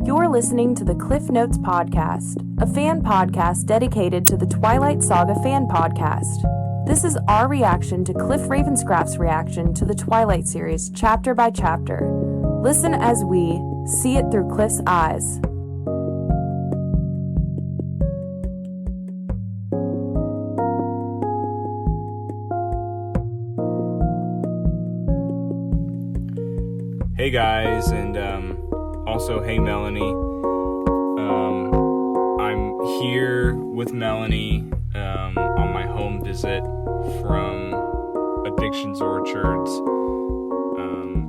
You're listening to the Cliff Notes Podcast, a fan podcast dedicated to the Twilight Saga fan podcast. This is our reaction to Cliff Ravenscraft's reaction to the Twilight series, chapter by chapter. Listen as we see it through Cliff's eyes. Hey guys, and also hey Melanie. I'm here with Melanie on my home visit from Addictions Orchards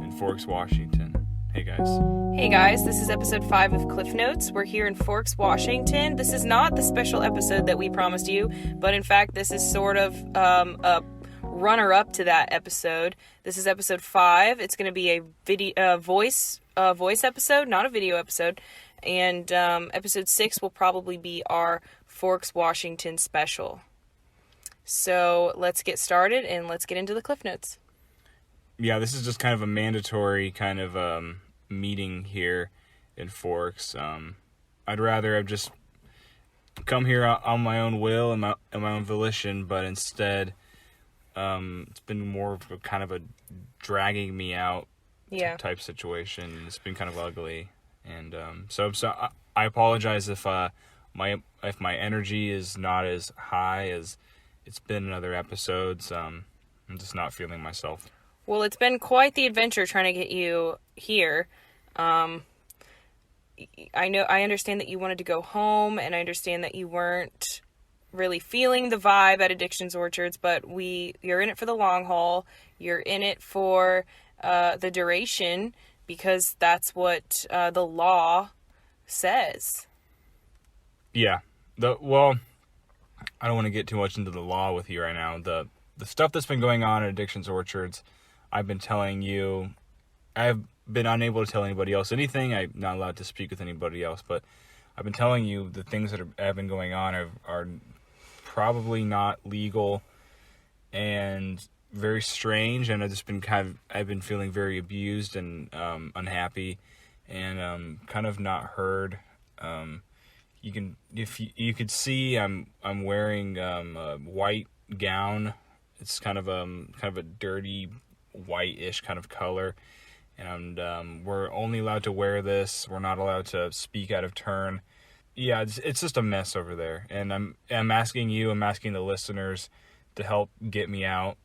in Forks, Washington. Hey guys. Hey guys, this is episode 5 of Cliff Notes. We're here in Forks, Washington. This is not the special episode that we promised you, but in fact this is sort of a runner-up to that episode. This is episode 5. It's going to be a voice episode, not a video episode. And episode 6 will probably be our Forks, Washington special. So let's get started and let's get into the Cliff Notes. Yeah, this is just kind of a mandatory kind of meeting here in Forks. I'd rather have just come here on my own will and my own volition, but instead it's been more of a kind of a dragging me out type situation. It's been kind of ugly, and so I apologize if my energy is not as high as it's been in other episodes. I'm just not feeling myself. Well, it's been quite the adventure trying to get you here. I understand that you wanted to go home, and I understand that you weren't really feeling the vibe at Addictions Orchards, but you're in it for the long haul. You're in it for the duration, because that's what the law says. Yeah. Well, I don't want to get too much into the law with you right now. The stuff that's been going on at Addictions Orchards, I've been telling you. I've been unable to tell anybody else anything. I'm not allowed to speak with anybody else, but I've been telling you the things that have been going on are probably not legal and very strange, and I've been feeling very abused and unhappy and kind of not heard. You could see I'm wearing a white gown. It's kind of a dirty white-ish kind of color, and we're only allowed to wear this. We're not allowed to speak out of turn. Yeah, it's just a mess over there, and I'm asking the listeners to help get me out.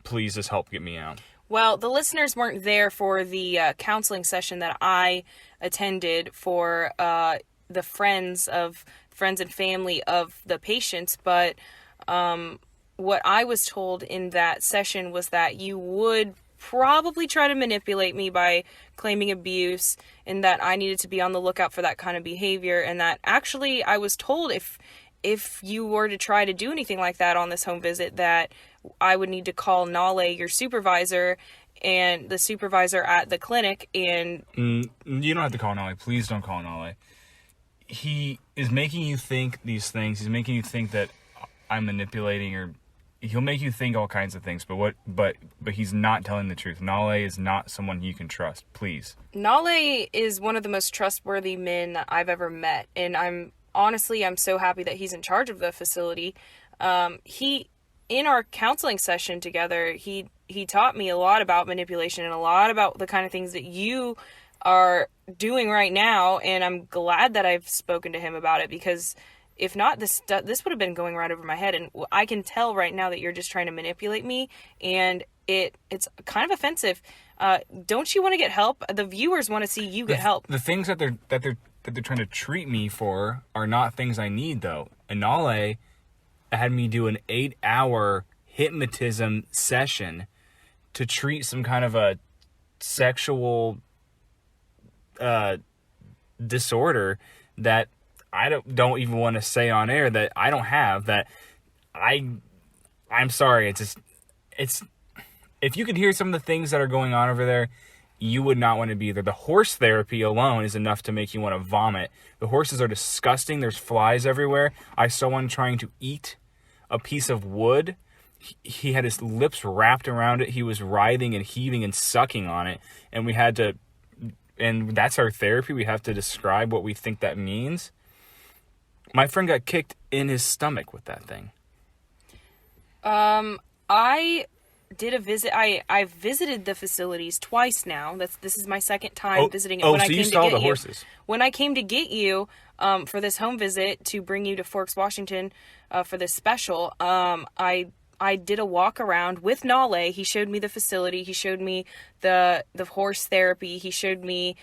Please just help get me out. Well, the listeners weren't there for the counseling session that I attended for the friends and family of the patients, but what I was told in that session was that you would probably try to manipulate me by claiming abuse, and that I needed to be on the lookout for that kind of behavior, and that actually I was told if you were to try to do anything like that on this home visit, that I would need to call Nale, your supervisor, and the supervisor at the clinic. And you don't have to call Nale. Please don't call Nale. He is making you think these things. He's making you think that I'm manipulating, or he'll make you think all kinds of things, but he's not telling the truth. Nale is not someone you can trust. Please. Nale is one of the most trustworthy men that I've ever met, and I'm so happy that he's in charge of the facility. In our counseling session together, he taught me a lot about manipulation and a lot about the kind of things that you are doing right now, and I'm glad that I've spoken to him about it, because if not, this would have been going right over my head, and I can tell right now that you're just trying to manipulate me, and it's kind of offensive. Don't you want to get help? The viewers want to see you get help. The things that they're trying to treat me for are not things I need, though. And Nale had me do an 8-hour hypnotism session to treat some kind of a sexual disorder that I don't even want to say on air, that I don't have, that I'm sorry. It's if you could hear some of the things that are going on over there, you would not want to be there. The horse therapy alone is enough to make you want to vomit. The horses are disgusting. There's flies everywhere. I saw one trying to eat a piece of wood. He had his lips wrapped around it. He was writhing and heaving and sucking on it. And we had to and that's our therapy. We have to describe what we think that means. My friend got kicked in his stomach with that thing. I did a visit. I've visited the facilities twice now. This is my second time visiting it. Oh, so you saw the horses. When I came to get you for this home visit to bring you to Forks, Washington for this special, I did a walk around with Nale. He showed me the facility. He showed me the horse therapy. He showed me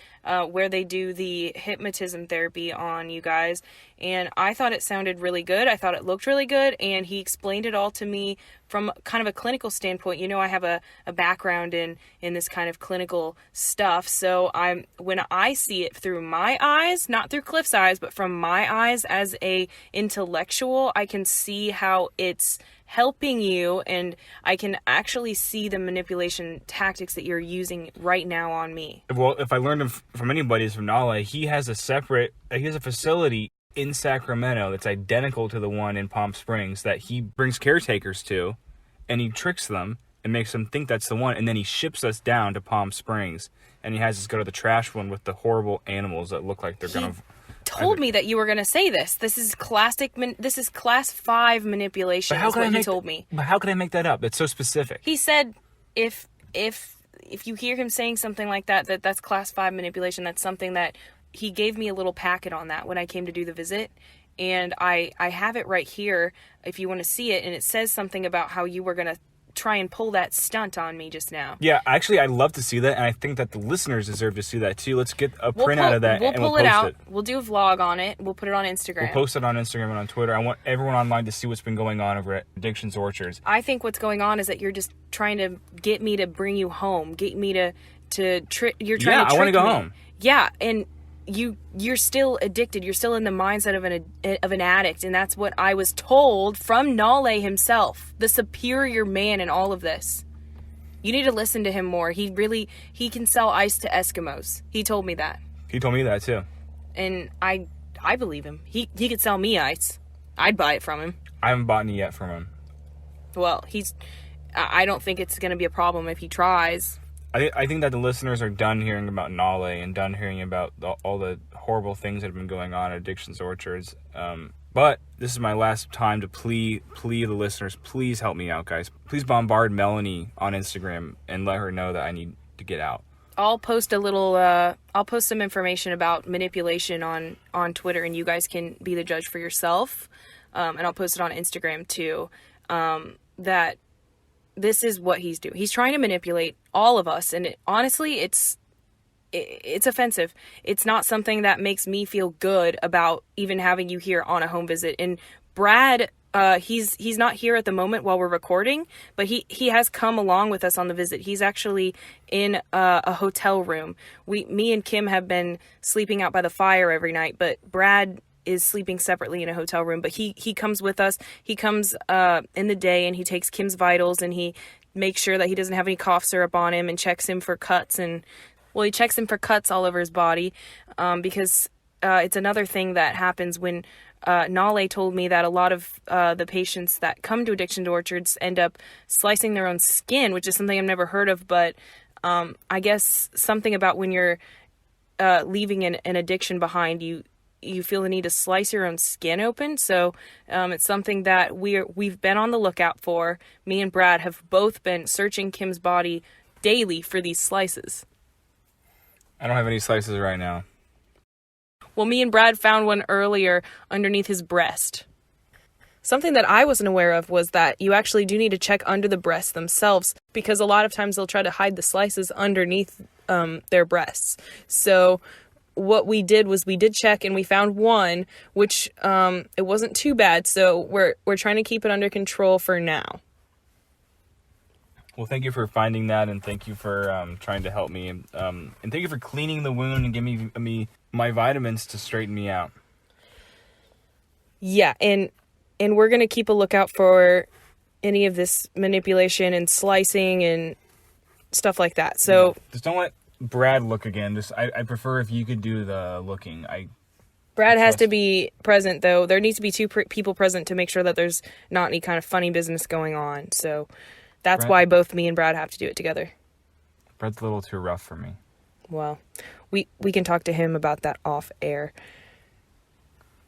where they do the hypnotism therapy on you guys. And I thought it sounded really good. I thought it looked really good. And he explained it all to me from kind of a clinical standpoint. You know, I have a background in this kind of clinical stuff. So when I see it through my eyes, not through Cliff's eyes, but from my eyes as a intellectual, I can see how it's helping you, and I can actually see the manipulation tactics that you're using right now on me. Well, if I learned from anybody, it's from Nale. He has a facility in Sacramento that's identical to the one in Palm Springs that he brings caretakers to, and he tricks them and makes them think that's the one, and then he ships us down to Palm Springs, and he has us go to the trash one with the horrible animals that look like they're gonna... Told me that you were going to say this. This is this is class 5 manipulation. Is what he told me. But how could I make that up? It's so specific. He said if you hear him saying something like that's class 5 manipulation. That's something that he gave me a little packet on that when I came to do the visit, and I have it right here if you want to see it, and it says something about how you were going to try and pull that stunt on me just now. Yeah, actually, I'd love to see that, and I think that the listeners deserve to see that too. Let's get a print out of that, and we'll post it. We'll do a vlog on it. We'll put it on Instagram. We'll post it on Instagram and on Twitter. I want everyone online to see what's been going on over at Addictions Orchards. I think what's going on is that you're just trying to get me to bring you home, get me to you're trying to trick me. Yeah, I want to go home. Yeah, and you're still addicted. You're still in the mindset of an addict, and that's what I was told from Nale himself, the superior man in all of this. You need to listen to him more. He can sell ice to Eskimos. He told me that. He told me that too. And I believe him. He could sell me ice. I'd buy it from him. I haven't bought any yet from him. Well, I don't think it's going to be a problem if he tries. I think that the listeners are done hearing about Nale and done hearing about all the horrible things that have been going on at Addictions Orchards. But this is my last time to plea the listeners. Please help me out, guys. Please bombard Melanie on Instagram and let her know that I need to get out. I'll post I'll post some information about manipulation on Twitter, and you guys can be the judge for yourself. And I'll post it on Instagram too. That this is what he's doing. He's trying to manipulate all of us, and honestly, it's offensive. It's not something that makes me feel good about even having you here on a home visit. And Brad, he's not here at the moment while we're recording, but he has come along with us on the visit. He's actually in a hotel room. Me and Kim have been sleeping out by the fire every night, but Brad is sleeping separately in a hotel room, but he comes with us. He comes in the day, and he takes Kim's vitals, and he makes sure that he doesn't have any cough syrup on him, and checks him for cuts. And he checks him for cuts all over his body, because it's another thing that happens when Nale told me that a lot of the patients that come to Addiction Orchards end up slicing their own skin, which is something I've never heard of, but I guess something about when you're leaving an addiction behind, you feel the need to slice your own skin open. So it's something that we've been on the lookout for. Me and Brad have both been searching Kim's body daily for these slices. I don't have any slices right now. Well, me and Brad found one earlier underneath his breast. Something that I wasn't aware of was that you actually do need to check under the breasts themselves, because a lot of times they'll try to hide the slices underneath their breasts. So what we did was we did check, and we found one, which it wasn't too bad. So we're trying to keep it under control for now. Well, thank you for finding that, and thank you for trying to help me, and thank you for cleaning the wound and giving me my vitamins to straighten me out. Yeah, and we're gonna keep a lookout for any of this manipulation and slicing and stuff like that. So just don't let Brad look again. I prefer if you could do the looking. Brad has to be present, though. There needs to be two people present to make sure that there's not any kind of funny business going on. So that's why both me and Brad have to do it together. Brad's a little too rough for me. Well, we can talk to him about that off air.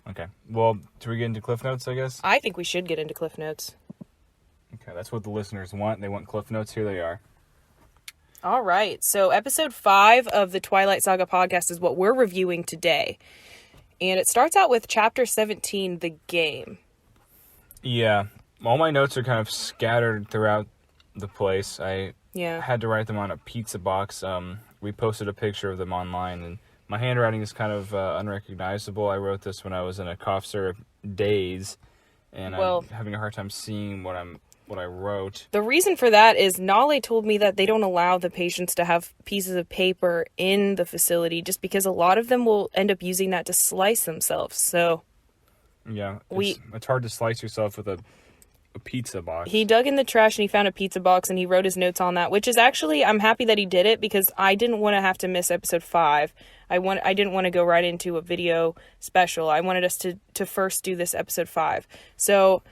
Okay. Well, do we get into Cliff Notes, I guess? I think we should get into Cliff Notes. Okay, that's what the listeners want. They want Cliff Notes. Here they are. All right. So episode 5 of the Twilight Saga podcast is what we're reviewing today. And it starts out with chapter 17, The Game. Yeah. All my notes are kind of scattered throughout the place. I Yeah. had to write them on a pizza box. We posted a picture of them online, and my handwriting is kind of unrecognizable. I wrote this when I was in a cough syrup daze, and I'm having a hard time seeing what I wrote. The reason for that is Nale told me that they don't allow the patients to have pieces of paper in the facility just because a lot of them will end up using that to slice themselves. So yeah, it's hard to slice yourself with a pizza box. He dug in the trash and he found a pizza box and he wrote his notes on that, which is actually, I'm happy that he did it because I didn't want to have to miss episode 5. I didn't want to go right into a video special. I wanted us to first do this episode 5. So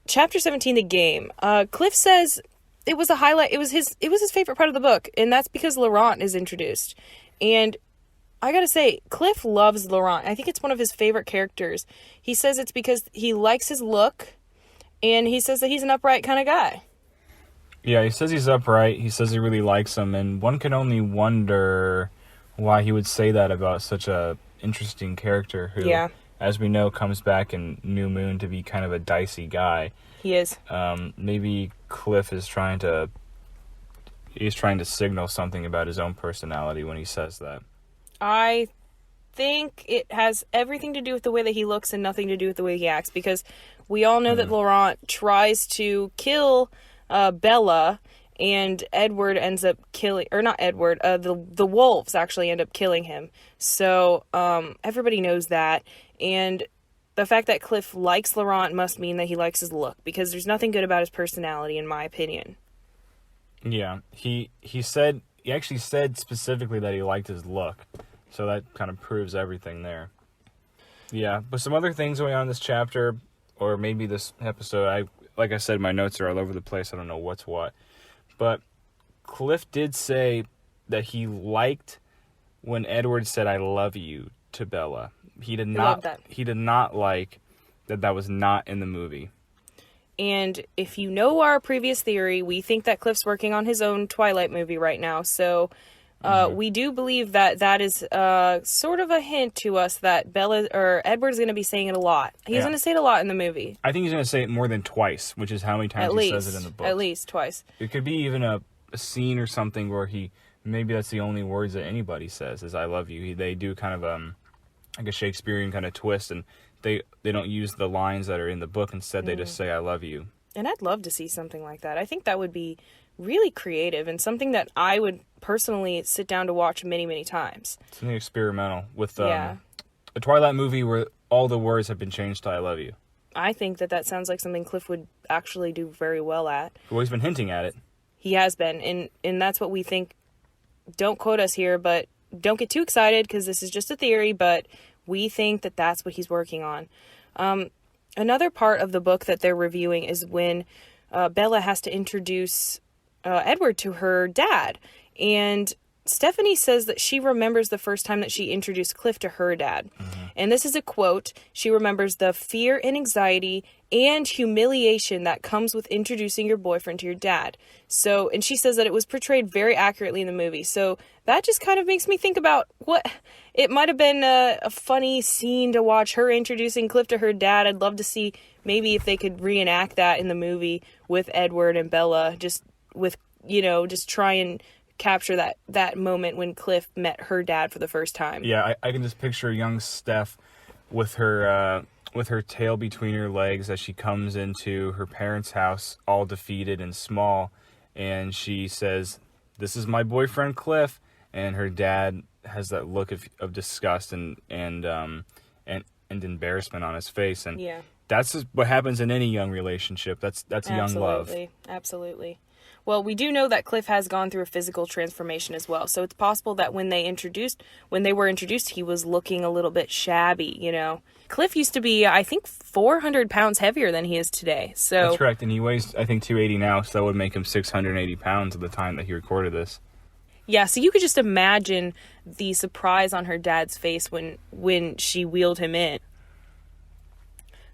chapter 17, The Game. Cliff says it was a highlight. It was his favorite part of the book, and that's because Laurent is introduced. And I gotta say, Cliff loves Laurent. I think it's one of his favorite characters. He says it's because he likes his look, and he says that he's an upright kind of guy. Yeah, he says he's upright. He says he really likes him, and one can only wonder why he would say that about such a interesting character who, as we know, comes back in New Moon to be kind of a dicey guy. He is. Maybe Cliff is trying to signal something about his own personality when he says that. I think it has everything to do with the way that he looks and nothing to do with the way he acts, because we all know that Laurent tries to kill Bella, and Edward ends up killing, or not Edward, the wolves actually end up killing him. So everybody knows that, and the fact that Cliff likes Laurent must mean that he likes his look, because there's nothing good about his personality, in my opinion. Yeah, he actually said specifically that he liked his look, so that kind of proves everything there. Yeah, but some other things going on in this chapter, or maybe this episode, like I said, my notes are all over the place. I don't know what's what. But Cliff did say that he liked when Edward said "I love you" to Bella. He did not like that was not in the movie. And if you know our previous theory, we think that Cliff's working on his own Twilight movie right now. So we do believe that is sort of a hint to us that Bella or Edward's going to be saying it a lot. He's going to say it a lot in the movie. I think he's going to say it more than twice, which is how many times he says it in the book. At least twice. It could be even a scene or something where maybe that's the only words that anybody says is "I love you." They do kind of like a Shakespearean kind of twist, and they don't use the lines that are in the book. Instead, they just say "I love you." And I'd love to see something like that. I think that would be really creative and something that I would personally sit down to watch many, many times. Something experimental with a Twilight movie where all the words have been changed to "I love you." I think that sounds like something Cliff would actually do very well at. Well, he's been hinting at it. He has been, and that's what we think. Don't quote us here, but don't get too excited because this is just a theory, but we think that that's what he's working on. Another part of the book that they're reviewing is when Bella has to introduce Edward to her dad. And Stephanie says that she remembers the first time that she introduced Cliff to her dad. And this is a quote. She remembers the fear and anxiety and humiliation that comes with introducing your boyfriend to your dad. So, and she says that it was portrayed very accurately in the movie. So that just kind of makes me think about what it might have been a funny scene to watch her introducing Cliff to her dad. I'd love to see maybe if they could reenact that in the movie with Edward and Bella, just with, just try and capture that moment when Cliff met her dad for the first time. Yeah, I can just picture young Steph with her tail between her legs as she comes into her parents' house, all defeated and small, and she says, "This is my boyfriend Cliff," and her dad has that look of disgust and embarrassment on his face, and that's just what happens in any young relationship. That's young love. Absolutely. Well, we do know that Cliff has gone through a physical transformation as well. So it's possible that when they were introduced, he was looking a little bit shabby, Cliff used to be, I think, 400 pounds heavier than he is today. So that's correct. And he weighs, I think, 280 now. So that would make him 680 pounds at the time that he recorded this. Yeah, so you could just imagine the surprise on her dad's face when she wheeled him in.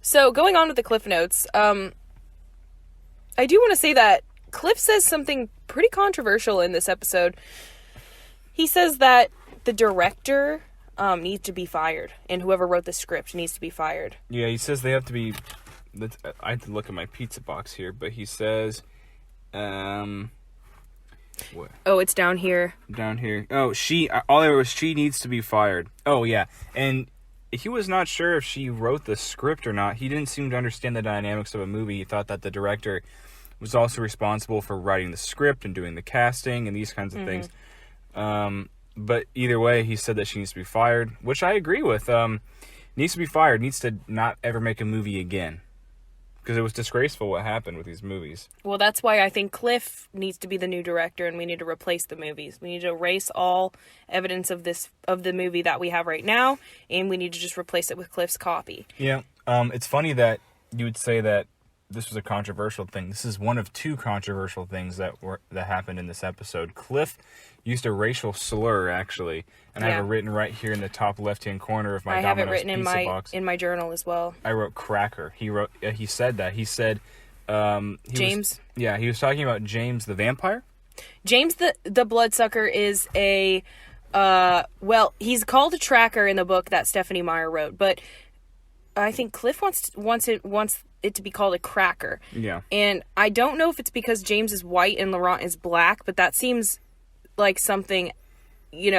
So, going on with the Cliff Notes, I do want to say that Cliff says something pretty controversial in this episode. He says that the director needs to be fired, and whoever wrote the script needs to be fired. Yeah, he says they have to be... I have to look at my pizza box here, but he says... What? Oh, it's down here. Down here. Oh, all I wrote was she needs to be fired. Oh, yeah. And he was not sure if she wrote the script or not. He didn't seem to understand the dynamics of a movie. He thought that the director was also responsible for writing the script and doing the casting and these kinds of things. But either way, he said that she needs to be fired, which I agree with. Needs to be fired. Needs to not ever make a movie again. Because it was disgraceful what happened with these movies. Well, that's why I think Cliff needs to be the new director, and we need to replace the movies. We need to erase all evidence of the movie that we have right now, and we need to just replace it with Cliff's copy. Yeah. It's funny that you would say that this was a controversial thing. This is one of two controversial things that happened in this episode. Cliff used a racial slur, actually, and I have it written right here in the top left-hand corner of my Domino's pizza box. I have it written in my journal as well. I wrote cracker. He said that. He said James. He was talking about James the vampire. James the bloodsucker is a he's called a tracker in the book that Stephanie Meyer wrote, but I think Cliff wants it to be called a cracker. Yeah. And I don't know if it's because James is white and Laurent is black, but that seems like something,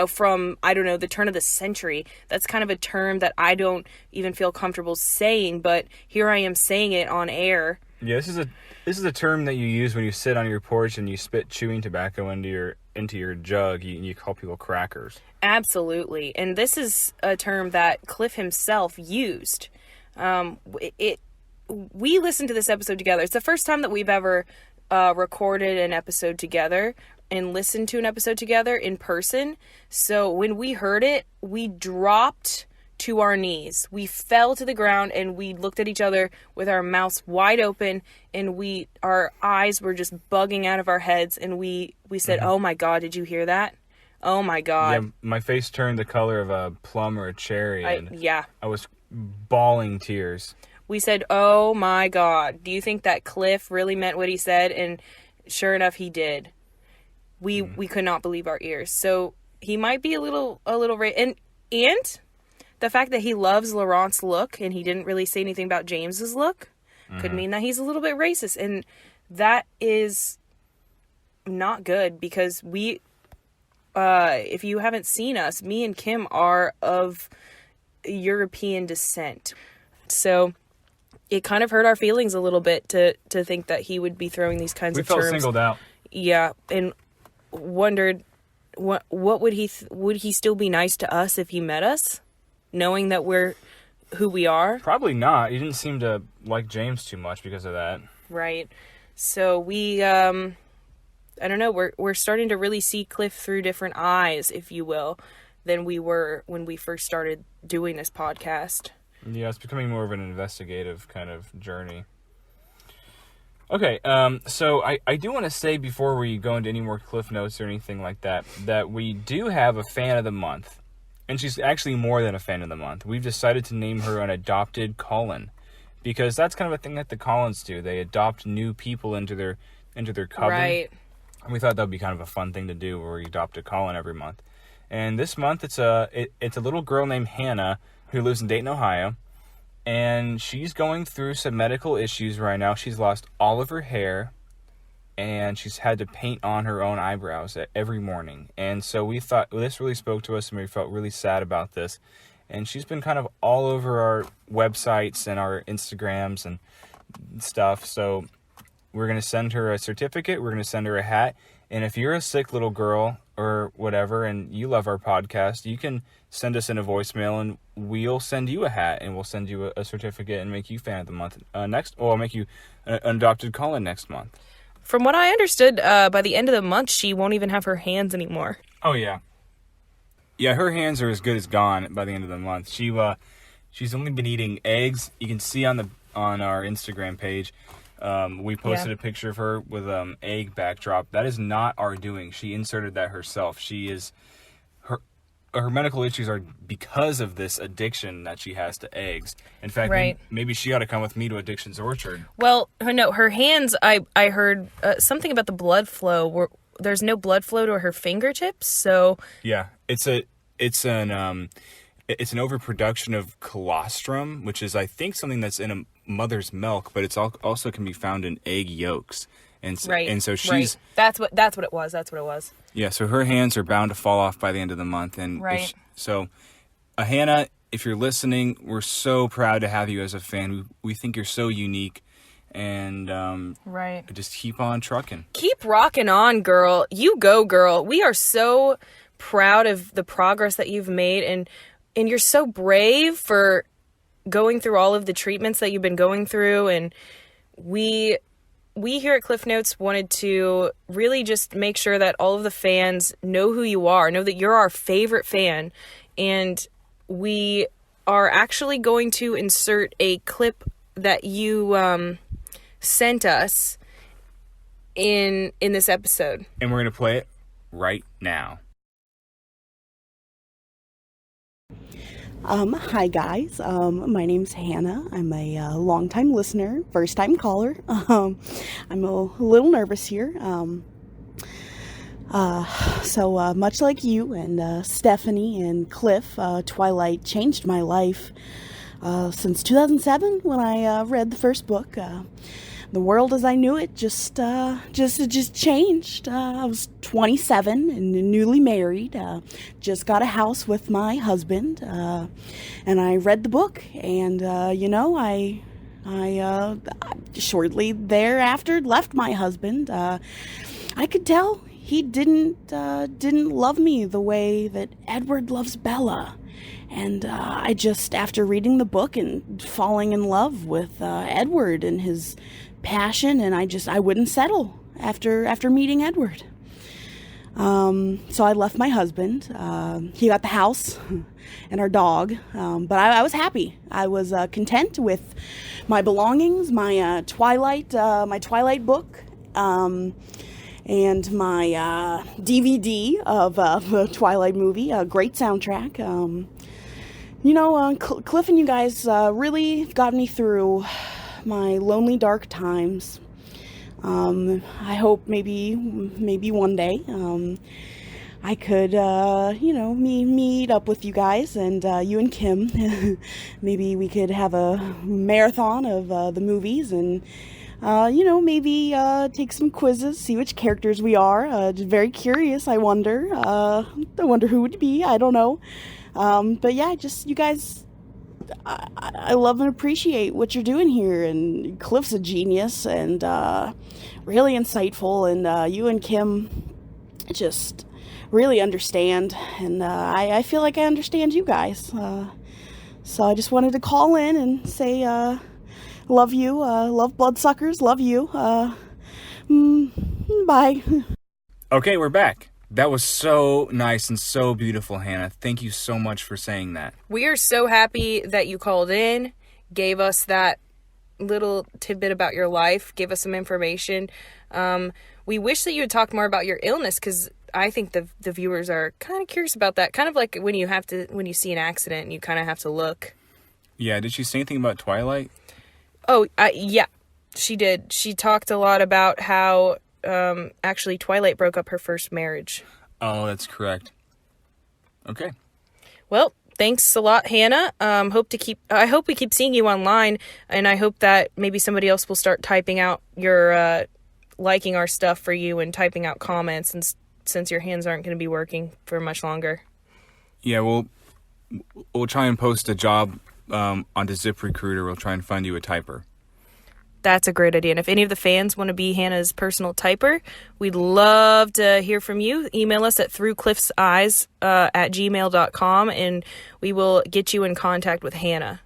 from, I don't know, the turn of the century. That's kind of a term that I don't even feel comfortable saying, but here I am saying it on air. Yeah, this is a term that you use when you sit on your porch and you spit chewing tobacco into your jug. You call people crackers. Absolutely. And this is a term that Cliff himself used. We listened to this episode together. It's the first time that we've ever recorded an episode together and listened to an episode together in person. So when we heard it, we dropped to our knees. We fell to the ground and we looked at each other with our mouths wide open, and our eyes were just bugging out of our heads, and we said, "Oh my God, did you hear that? Oh my God." Yeah, my face turned the color of a plum or a cherry. I was bawling tears. We said, "Oh my God, do you think that Cliff really meant what he said?" And sure enough, he did. We could not believe our ears. So he might be a little and the fact that he loves Laurent's look and he didn't really say anything about James's look could mean that he's a little bit racist, and that is not good, because we, if you haven't seen us, me and Kim are of European descent, so it kind of hurt our feelings a little bit to think that he would be throwing these kinds of terms. We felt singled out. Yeah, and wondered what would he still be nice to us if he met us, knowing that we're who we are? Probably not. He didn't seem to like James too much because of that. Right. So we I don't know, we're starting to really see Cliff through different eyes, if you will, than we were when we first started doing this podcast. Yeah, it's becoming more of an investigative kind of journey. Okay, so I do want to say, before we go into any more Cliff Notes or anything like that, that we do have a fan of the month. And she's actually more than a fan of the month. We've decided to name her an Adopted Cullen, because that's kind of a thing that the Cullens do. They adopt new people into their coven. Right. And we thought that would be kind of a fun thing to do, where we adopt a Cullen every month. And this month it's a little girl named Hannah who lives in Dayton, Ohio. And she's going through some medical issues right now. She's lost all of her hair, and she's had to paint on her own eyebrows every morning. And so we thought, well, this really spoke to us, and we felt really sad about this. And she's been kind of all over our websites and our Instagrams and stuff. So we're going to send her a certificate. We're going to send her a hat. And if you're a sick little girl or whatever, and you love our podcast, you can send us in a voicemail, and we'll send you a hat, and we'll send you a certificate and make you fan of the month I'll make you an Adopted Cullen next month. From what I understood, by the end of the month, she won't even have her hands anymore. Oh, yeah. Yeah, her hands are as good as gone by the end of the month. She's only been eating eggs. You can see on our Instagram page, We posted a picture of her with egg backdrop. That is not our doing. She inserted that herself. Her medical issues are because of this addiction that she has to eggs. In fact, maybe she ought to come with me to Addiction's Orchard. Well, no, her hands, I heard something about the blood flow. There's no blood flow to her fingertips, so... Yeah, it's an overproduction of colostrum, which is, I think, something that's in a mother's milk, but it's also can be found in egg yolks. And so she's... Right. That's what it was. Yeah, so her hands are bound to fall off by the end of the month. And so, Hannah, if you're listening, we're so proud to have you as a fan. We think you're so unique. And just keep on trucking. Keep rocking on, girl. You go, girl. We are so proud of the progress that you've made. And you're so brave for going through all of the treatments that you've been going through. And we here at Cliff Notes wanted to really just make sure that all of the fans know who you are, know that you're our favorite fan. And we are actually going to insert a clip that you sent us in this episode. And we're going to play it right now. Hi guys, my name's Hannah. I'm a long-time listener, first-time caller. I'm a little nervous here. So much like you and Stephanie and Cliff, Twilight changed my life since 2007 when I read the first book. The world as I knew it just changed. I was 27 and newly married. Just got a house with my husband, and I read the book. And I shortly thereafter left my husband. I could tell he didn't love me the way that Edward loves Bella. And I just, after reading the book and falling in love with Edward and his passion, and I wouldn't settle after meeting Edward. So I left my husband. He got the house and our dog, but I was happy. I was content with my belongings, my Twilight book, and my DVD of the Twilight movie. A great soundtrack. Cliff and you guys really got me through my lonely, dark times. I hope maybe one day I could meet up with you guys and you and Kim. Maybe we could have a marathon of the movies and maybe take some quizzes, see which characters we are. Just very curious. I wonder who would be. I don't know. But yeah, just you guys, I love and appreciate what you're doing here, and Cliff's a genius and really insightful, and you and Kim just really understand, and I feel like I understand you guys. So I just wanted to call in and say love you, love bloodsuckers, love you. Bye. Okay, we're back. That was so nice and so beautiful, Hannah. Thank you so much for saying that. We are so happy that you called in, gave us that little tidbit about your life, gave us some information. We wish that you had talked more about your illness, because I think the viewers are kind of curious about that. Kind of like when you see an accident and you kind of have to look. Yeah, did she say anything about Twilight? Oh, yeah, she did. She talked a lot about how actually Twilight broke up her first marriage. Oh, that's correct. Okay. Well, thanks a lot, Hannah. I hope we keep seeing you online, and I hope that maybe somebody else will start typing out your liking our stuff for you and typing out comments, and since your hands aren't going to be working for much longer. Yeah, we'll try and post a job onto ZipRecruiter. We'll try and find you a typer. That's a great idea. And if any of the fans want to be Hannah's personal typer, we'd love to hear from you. Email us at throughcliffseyes at gmail.com, and we will get you in contact with Hannah.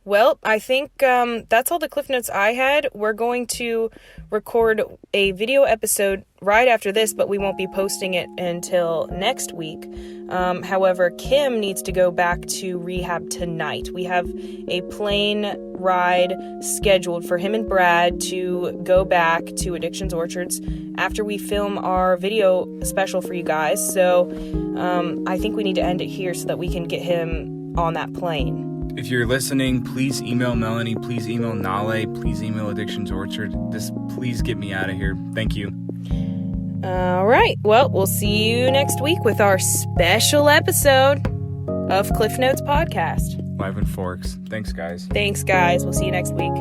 Well, I think that's all the Cliff Notes I had. We're going to record a video episode right after this, but we won't be posting it until next week. However, Kim needs to go back to rehab tonight. We have a plane ride scheduled for him and Brad to go back to Addictions Orchards after we film our video special for you guys. So I think we need to end it here so that we can get him on that plane. If you're listening, please email Melanie, please email Nale, please email Addictions Orchard. Just please get me out of here. Thank you. All right. Well, we'll see you next week with our special episode of Cliff Notes Podcast. Live in Forks. Thanks, guys. Thanks, guys. We'll see you next week.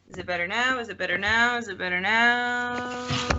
Is it better now? Is it better now? Is it better now?